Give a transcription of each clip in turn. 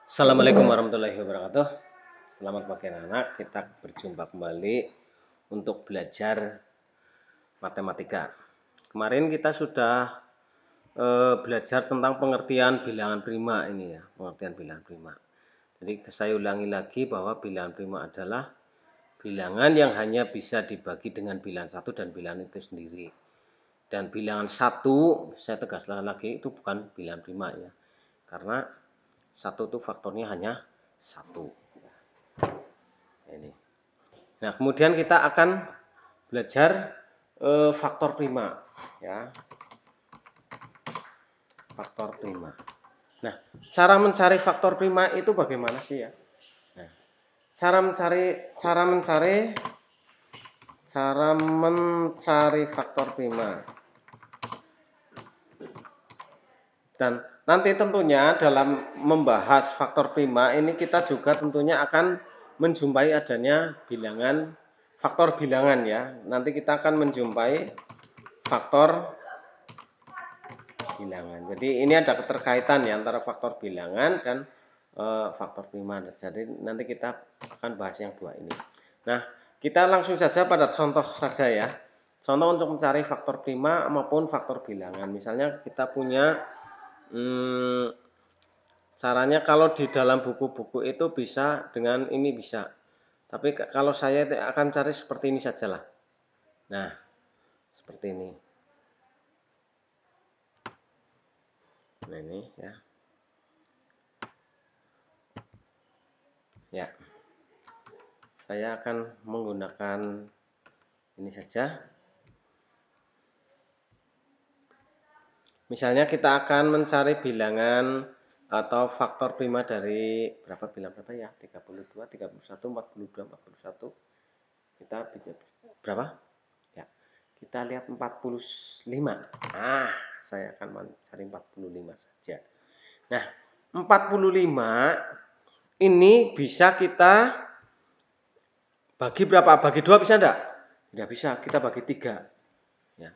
Assalamualaikum warahmatullahi wabarakatuh. Selamat pagi anak-anak. Kita berjumpa kembali untuk belajar matematika. Kemarin kita sudah belajar tentang pengertian bilangan prima ini ya, pengertian bilangan prima. Jadi saya ulangi lagi bahwa bilangan prima adalah bilangan yang hanya bisa dibagi dengan bilangan satu dan bilangan itu sendiri. Dan bilangan satu, saya tegaskan lagi, itu bukan bilangan prima ya, karena satu itu faktornya hanya satu. Ini. Nah, kemudian kita akan belajar faktor prima, ya. Faktor prima. Nah, cara mencari faktor prima itu bagaimana sih ya? Nah, cara mencari faktor prima. Dan nanti tentunya dalam membahas faktor prima ini kita juga tentunya akan menjumpai adanya bilangan, faktor bilangan ya. Nanti kita akan menjumpai faktor bilangan. Jadi ini ada keterkaitan ya antara faktor bilangan dan faktor prima. Jadi nanti kita akan bahas yang dua ini. Nah, kita langsung saja pada contoh saja ya. Contoh untuk mencari faktor prima maupun faktor bilangan. Misalnya kita punya caranya kalau di dalam buku-buku itu bisa dengan ini bisa. Tapi kalau saya akan cari seperti ini sajalah. Nah, seperti ini. Nah, ini ya. Ya. Saya akan menggunakan ini saja. Misalnya kita akan mencari bilangan atau faktor prima dari berapa ya? 32, 31, 42, 41. Kita bisa berapa? Ya. Kita lihat 45. Nah, saya akan mencari 45 saja. Nah, 45 ini bisa kita bagi berapa? Bagi 2 bisa enggak? Tidak bisa, kita bagi 3. Ya.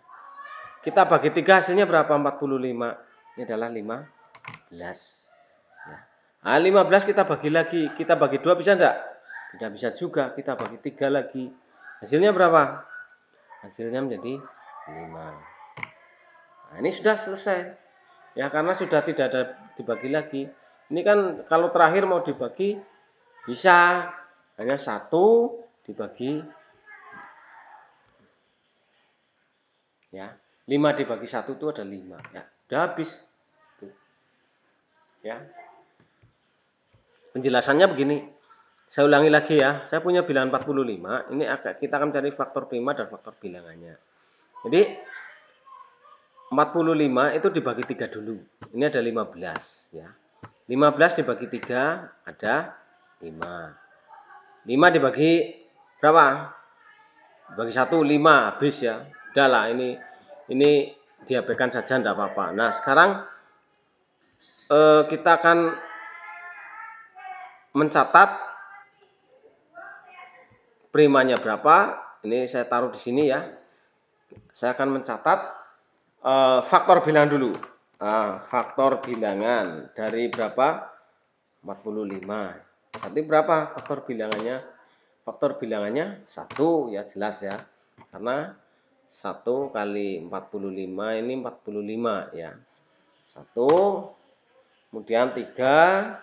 Kita bagi 3 hasilnya berapa? 45. Ini adalah 15. Ya. Nah, 15 kita bagi lagi. Kita bagi 2 bisa enggak? Tidak bisa juga. Kita bagi 3 lagi. Hasilnya berapa? Hasilnya menjadi 5. Nah, ini sudah selesai. Ya, karena sudah tidak ada dibagi lagi. Ini kan kalau terakhir mau dibagi bisa hanya 1 dibagi ya. 5 dibagi 1 itu ada 5. Ya, udah habis. Tuh. Ya. Penjelasannya begini. Saya ulangi lagi ya. Saya punya bilangan 45. Ini kita akan cari faktor prima dan faktor bilangannya. Jadi 45 itu dibagi 3 dulu. Ini ada 15 ya. 15 dibagi 3 ada 5. 5 dibagi berapa? Bagi 1 5 habis ya. Udahlah ini diabaikan saja enggak apa-apa. Nah, sekarang kita akan mencatat primanya berapa. Ini saya taruh di sini ya. Saya akan mencatat faktor bilangan dulu. Faktor bilangan dari berapa? 45. Nanti berapa faktor bilangannya? Faktor bilangannya 1 ya, jelas ya. Karena 1 kali 45 ini 45 ya. 1, kemudian 3,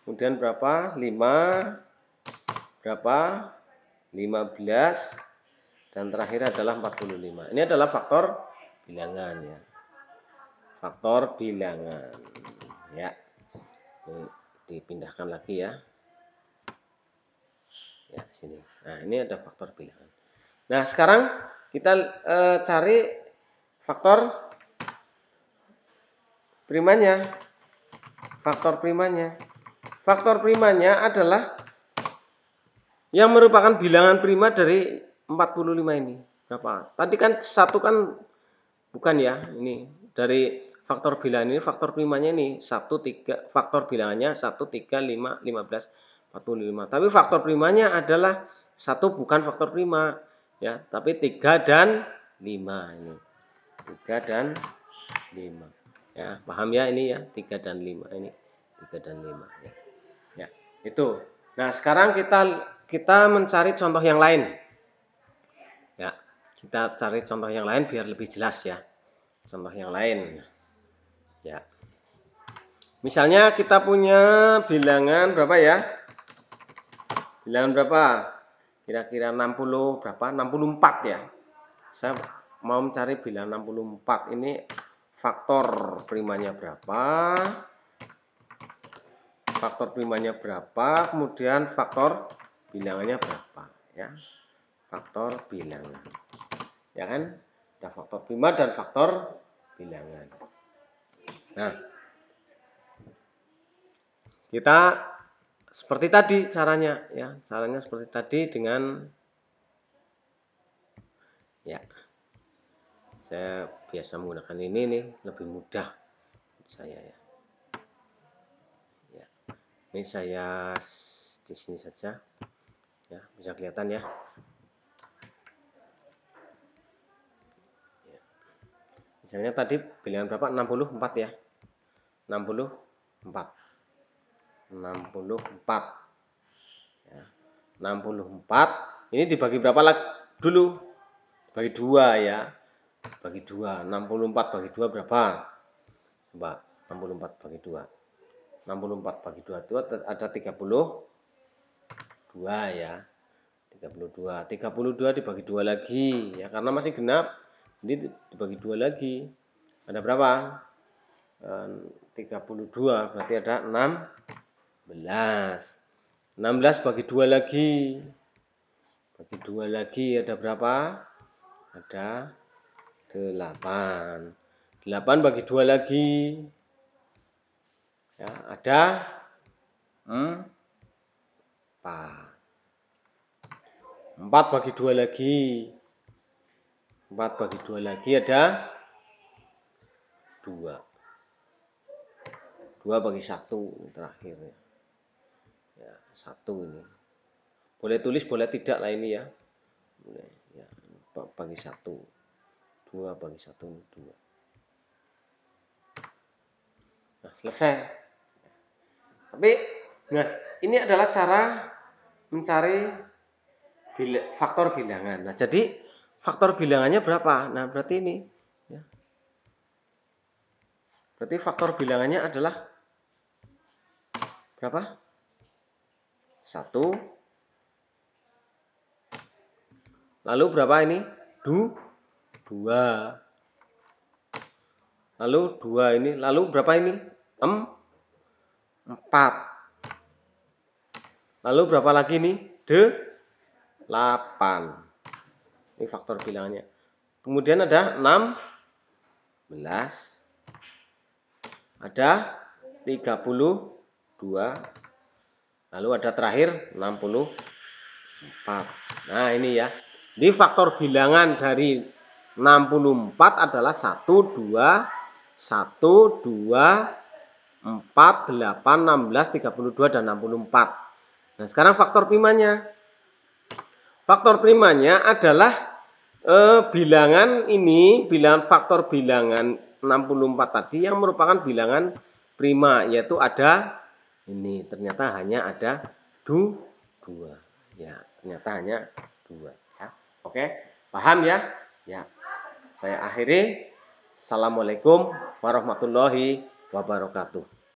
kemudian berapa? 5, berapa? 15, dan terakhir adalah 45. Ini adalah faktor bilangan ya. Faktor bilangan ya. Ini dipindahkan lagi ya. Ya, sini. Nah, ini ada faktor bilangan. Nah, sekarang kita cari faktor primanya. Faktor primanya. Faktor primanya adalah yang merupakan bilangan prima dari 45 ini. Berapa? Tadi kan 1 kan bukan ya, ini. Dari faktor bilangan ini, faktor primanya ini 1, 3, faktor bilangannya 1, 3, 5, 15, 45. Tapi faktor primanya adalah 1 bukan faktor prima ya, tapi 3 dan 5 ini. 3 dan 5. Ya, paham ya ini ya, 3 dan 5 ini. 3 dan 5 ya. Ya, itu. Nah, sekarang kita mencari contoh yang lain. Ya, kita cari contoh yang lain biar lebih jelas ya. Contoh yang lain. Ya. Misalnya kita punya bilangan berapa ya? Bilangan berapa? Kira-kira 60 berapa? 64 ya. Saya mau mencari bilangan 64. Ini faktor primanya berapa? Faktor primanya berapa? Kemudian faktor bilangannya berapa ya? Faktor bilangan. Ya kan? Ada faktor prima dan faktor bilangan. Nah, kita seperti tadi caranya ya. Caranya seperti tadi dengan ya. Saya biasa menggunakan ini nih, lebih mudah buat saya ya. Ya. Ini saya di sini saja. Ya, bisa kelihatan ya. Misalnya tadi bilangan berapa? 64 ya. 64. 64. Ya. 64. Ini dibagi berapa lagi dulu? Bagi 2 ya. Bagi 2. 64 bagi 2 berapa? Coba 64 bagi 2. 64 bagi 2 itu ada 32 ya. 32. 32 dibagi 2 lagi ya, karena masih genap. Jadi dibagi 2 lagi. Ada berapa? 32 berarti ada 16. 16 bagi 2 lagi. Bagi 2 lagi ada berapa? Ada 8. 8 bagi 2 lagi. Ya, ada 4. 4 bagi 2 lagi. 4 bagi 2 lagi ada 2. 2 bagi 1 terakhir ya. Ya, 1 ini. Boleh tulis, boleh tidak lah ini ya. Boleh ya. Bagi 1. 2 bagi 1 ini 2. Nah, selesai. Tapi nah, ini adalah cara mencari faktor bilangan. Nah, jadi faktor bilangannya berapa? Nah, berarti ini ya. Berarti faktor bilangannya adalah berapa? 1. Lalu berapa ini? 2. Lalu 2 ini. Lalu berapa ini? 4. Lalu berapa lagi nih? 8. Ini faktor bilangannya. Kemudian ada 16. Ada 32. Lalu ada terakhir 64. Nah, ini ya. Jadi faktor bilangan dari 64 adalah 1, 2, 1, 2, 4, 8, 16, 32, dan 64. Nah, sekarang faktor primanya. Faktor primanya adalah bilangan ini, bilangan faktor bilangan 64 tadi yang merupakan bilangan prima, yaitu ada ini, ternyata hanya ada 2. Ya, ternyata hanya 2 ya. Oke, paham ya? Ya. Saya akhiri. Assalamualaikum warahmatullahi wabarakatuh.